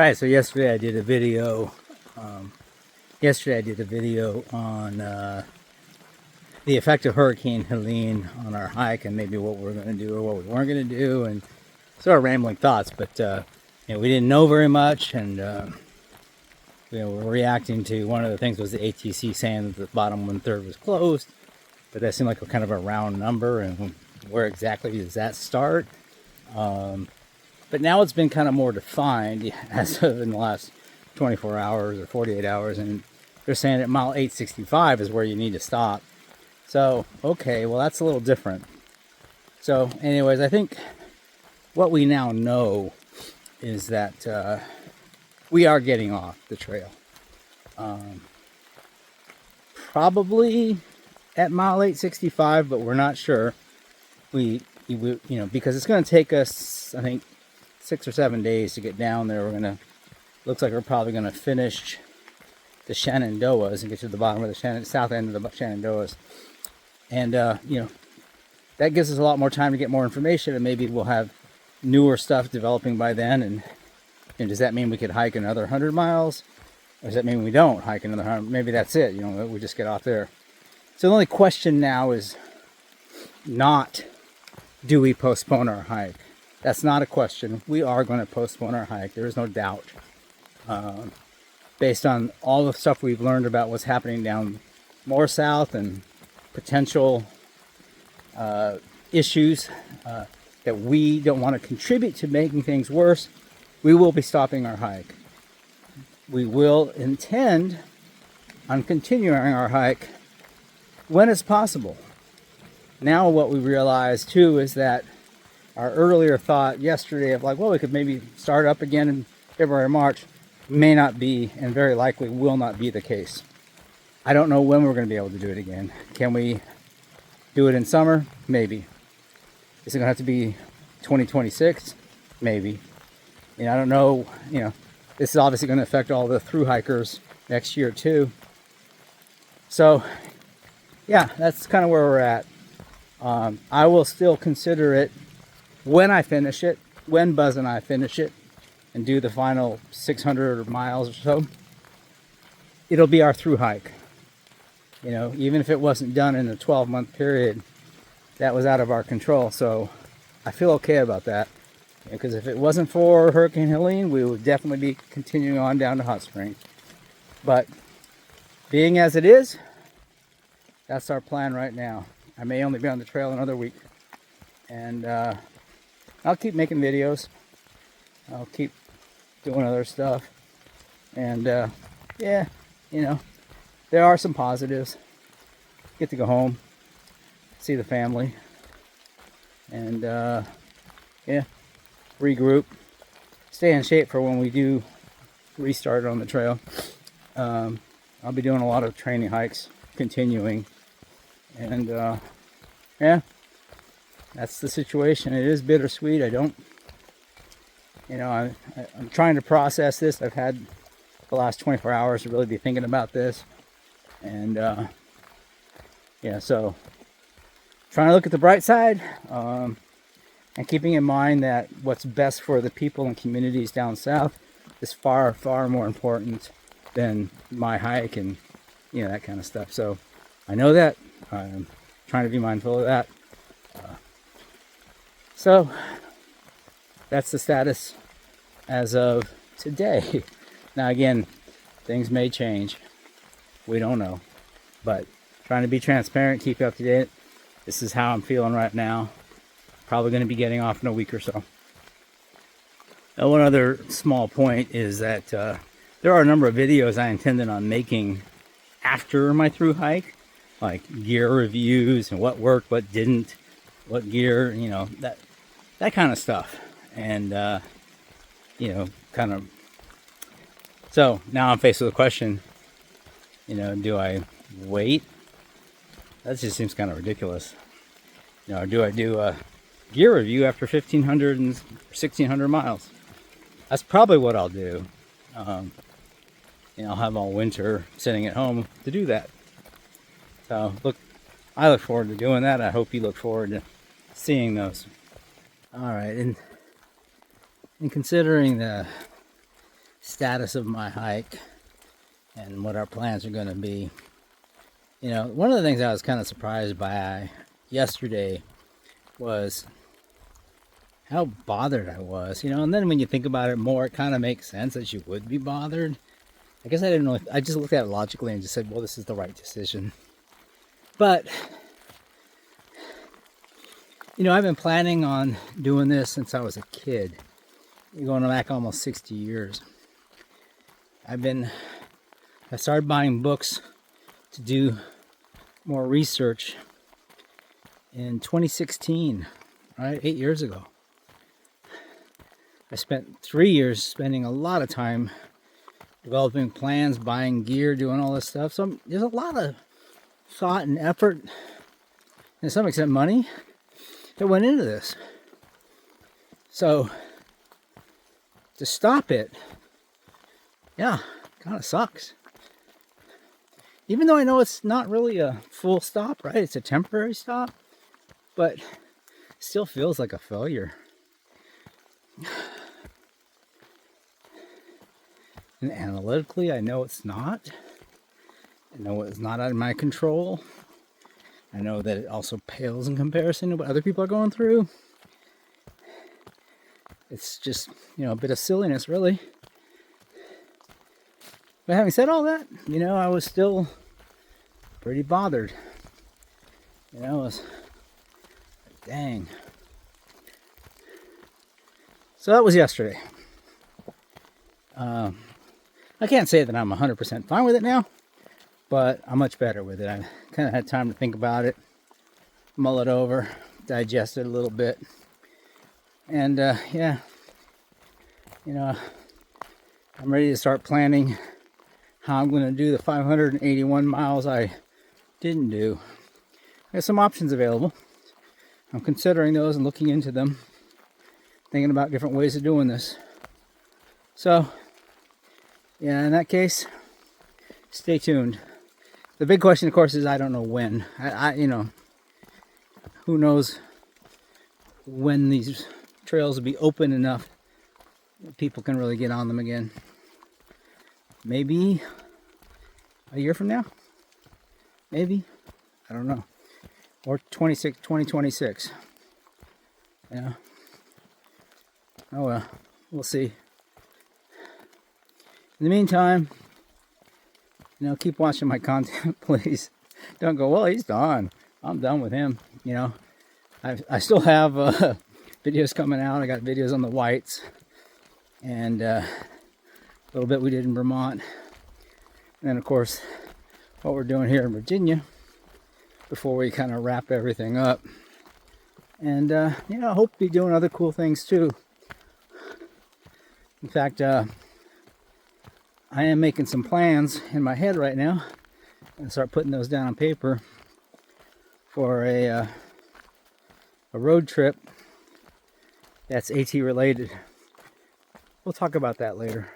Right, so yesterday I did a video. On the effect of Hurricane Helene on our hike, and maybe what we're going to do or what we weren't going to do, and sort of rambling thoughts. But we didn't know very much, and we're reacting to one of the things was the ATC saying that the bottom 1/3 was closed, but that seemed like a kind of a round number, and where exactly does that start? But now it's been kind of more defined as of in the last 24 hours or 48 hours, and they're saying at mile 865 is where you need to stop. So, okay, well, that's a little different. So, anyways, I think what we now know is that we are getting off the trail. Probably at mile 865, but we're not sure. We because it's going to take us, I think, 6 or 7 days to get down there. Looks like we're probably going to finish the Shenandoahs and get to the bottom of the south end of the Shenandoahs. And, that gives us a lot more time to get more information, and maybe we'll have newer stuff developing by then. And does that mean we could hike another 100 miles? Or does that mean we don't hike another 100? Maybe that's it, we just get off there. So the only question now is not, do we postpone our hike? That's not a question. We are going to postpone our hike. There is no doubt. Based on all the stuff we've learned about what's happening down more south and potential issues that we don't want to contribute to making things worse, we will be stopping our hike. We will intend on continuing our hike when it's possible. Now what we realize too is that our earlier thought yesterday of we could maybe start up again in February or March may not be, and very likely will not be, the case. I don't know when we're going to be able to do it again. Can we do it in summer? Maybe. Is it going to have to be 2026? Maybe. I don't know. This is obviously going to affect all the thru hikers next year too. So, yeah, that's kind of where we're at. I will still consider it when I finish it, when Buzz and I finish it and do the final 600 miles or so. It'll be our thru hike. Even if it wasn't done in a 12-month period, that was out of our control. So I feel okay about that. Because if it wasn't for Hurricane Helene, we would definitely be continuing on down to Hot Springs. But being as it is, that's our plan right now. I may only be on the trail another week. And I'll keep making videos. I'll keep doing other stuff. And there are some positives. Get to go home, see the family, and regroup, stay in shape for when we do restart on the trail. I'll be doing a lot of training hikes, continuing, and that's the situation. It is bittersweet. I'm trying to process this. I've had the last 24 hours to really be thinking about this, and so trying to look at the bright side, and keeping in mind that what's best for the people and communities down south is far, far more important than my hike and that kind of stuff. So I know that. I'm trying to be mindful of that. So that's the status as of today. Now again, things may change. We don't know. But trying to be transparent, keep you up to date. This is how I'm feeling right now. Probably going to be getting off in a week or so. Now, one other small point is that there are a number of videos I intended on making after my thru hike, like gear reviews and what worked, what didn't, what gear, that kind of stuff. And, kind of. So now I'm faced with a question, do I wait? That just seems kind of ridiculous. Do I do a gear review after 1,500 and 1,600 miles? That's probably what I'll do. I'll have all winter sitting at home to do that. So I look forward to doing that. I hope you look forward to seeing those. All right, and considering the status of my hike and what our plans are going to be. You know, one of the things I was kind of surprised by yesterday was how bothered I was, you know, and then when you think about it more, it kind of makes sense that you would be bothered. I guess I didn't know, I just looked at it logically and just said, well, this is the right decision. But, you know, I've been planning on doing this since I was a kid. Going back almost 60 years. I started buying books to do more research in 2016, right? 8 years ago. I spent 3 years spending a lot of time developing plans, buying gear, doing all this stuff. So there's a lot of thought and effort, and to some extent money, that went into this. So to stop it, yeah, kind of sucks. Even though I know it's not really a full stop, right? It's a temporary stop, but it still feels like a failure. And analytically, I know it's not. I know it's not out of my control. I know that it also pales in comparison to what other people are going through. It's just, you know, a bit of silliness, really. But having said all that, you know, I was still pretty bothered. You know, I was like, dang. So that was yesterday. I can't say that I'm 100% fine with it now, but I'm much better with it. I kind of had time to think about it, mull it over, digest it a little bit. And yeah, you know, I'm ready to start planning how I'm going to do the 581 miles I didn't do. I have some options available. I'm considering those and looking into them, thinking about different ways of doing this. So, yeah, in that case, stay tuned. The big question, of course, is I don't know when. You know, who knows when these trails will be open enough that people can really get on them again. Maybe a year from now? Maybe. I don't know. Or 2026. Yeah. Oh well. We'll see. In the meantime, you know, keep watching my content, please. Don't go, well, he's done. I'm done with him. You know, I still have videos coming out. I got videos on the whites and a little bit we did in Vermont. And then, of course, what we're doing here in Virginia before we kind of wrap everything up. And, you know, I hope to be doing other cool things too. In fact, I am making some plans in my head right now and start putting those down on paper for a road trip that's AT related. We'll talk about that later.